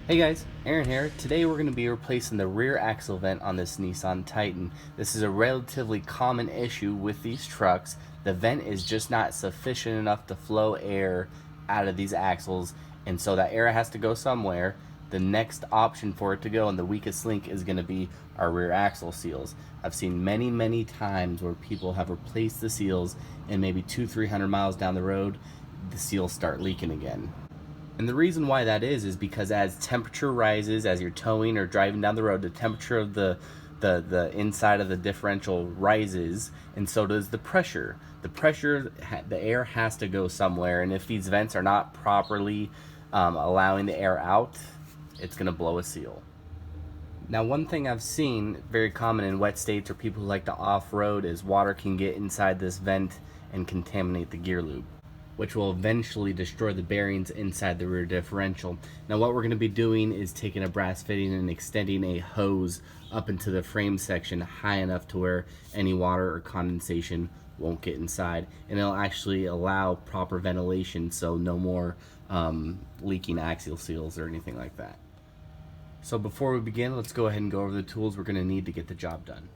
Hey guys, Aaron here. Today we're going to be replacing the rear axle vent on this Nissan Titan. This is a relatively common issue with these trucks. The vent is just not sufficient enough to flow air out of these axles, and so that air has to go somewhere. The next option for it to go, and the weakest link, is going to be our rear axle seals. I've seen many times where people have replaced the seals, and maybe 200-300 miles down the road, the seals start leaking again. And the reason why that is because as temperature rises, as you're towing or driving down the road, the temperature of the inside of the differential rises, and so does the pressure. The air has to go somewhere, and if these vents are not properly allowing the air out, it's going to blow a seal. Now, one thing I've seen very common in wet states or people who like to off-road is water can get inside this vent and contaminate the gear loop, which will eventually destroy the bearings inside the rear differential. Now what we're going to be doing is taking a brass fitting and extending a hose up into the frame section high enough to where any water or condensation won't get inside, and it'll actually allow proper ventilation, so no more leaking axial seals or anything like that. So before we begin, let's go ahead and go over the tools we're going to need to get the job done.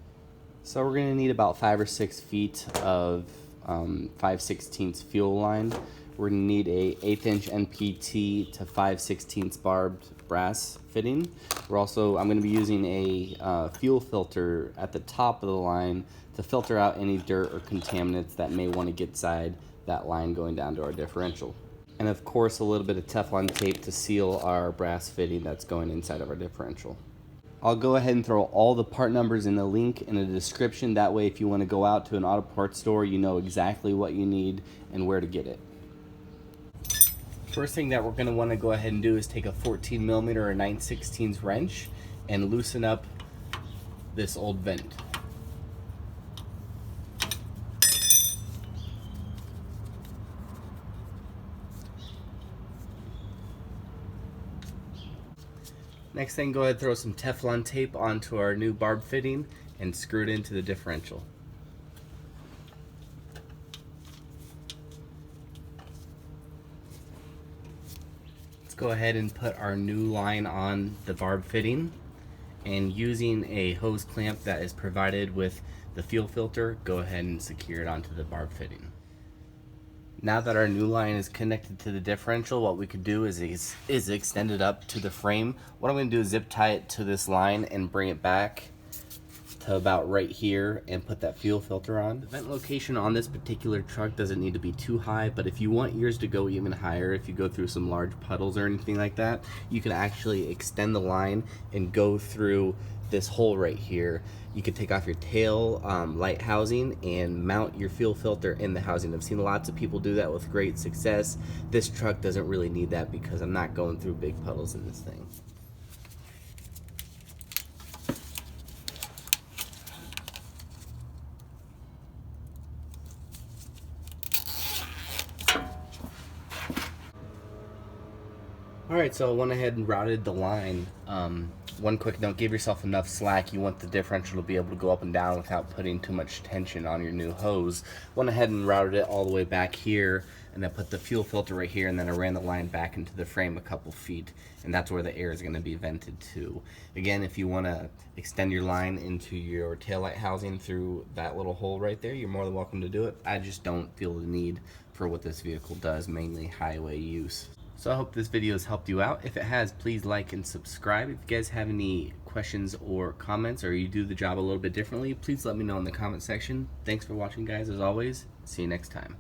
So we're going to need about 5 or 6 feet of 5/16 fuel line. We're going to need a 1/8 inch NPT to 5/16 barbed brass fitting. I'm going to be using a fuel filter at the top of the line to filter out any dirt or contaminants that may want to get inside that line going down to our differential. And of course, a little bit of Teflon tape to seal our brass fitting that's going inside of our differential. I'll go ahead and throw all the part numbers in the link in the description. That way, if you want to go out to an auto parts store, you know exactly what you need and where to get it. First thing that we're going to want to go ahead and do is take a 14mm or 9/16 wrench and loosen up this old vent. Next thing, go ahead and throw some Teflon tape onto our new barb fitting and screw it into the differential. Let's go ahead and put our new line on the barb fitting, and using a hose clamp that is provided with the fuel filter, go ahead and secure it onto the barb fitting. Now that our new line is connected to the differential, what we could do is extend it up to the frame. What I'm going to do is zip tie it to this line and bring it back to about right here and put that fuel filter on. The vent location on this particular truck doesn't need to be too high, but if you want yours to go even higher, if you go through some large puddles or anything like that, you can actually extend the line and go through this hole right here. You could take off your tail light housing and mount your fuel filter in the housing. I've seen lots of people do that with great success. This truck doesn't really need that because I'm not going through big puddles in this thing. Alright, so I went ahead and routed the line. One quick note, give yourself enough slack. You want the differential to be able to go up and down without putting too much tension on your new hose. Went ahead and routed it all the way back here, and I put the fuel filter right here, and then I ran the line back into the frame a couple feet, and that's where the air is going to be vented to. Again, if you want to extend your line into your taillight housing through that little hole right there, you're more than welcome to do it. I just don't feel the need for what this vehicle does, mainly highway use. So I hope this video has helped you out. If it has, please like and subscribe. If you guys have any questions or comments, or you do the job a little bit differently, please let me know in the comment section. Thanks for watching, guys, as always. See you next time.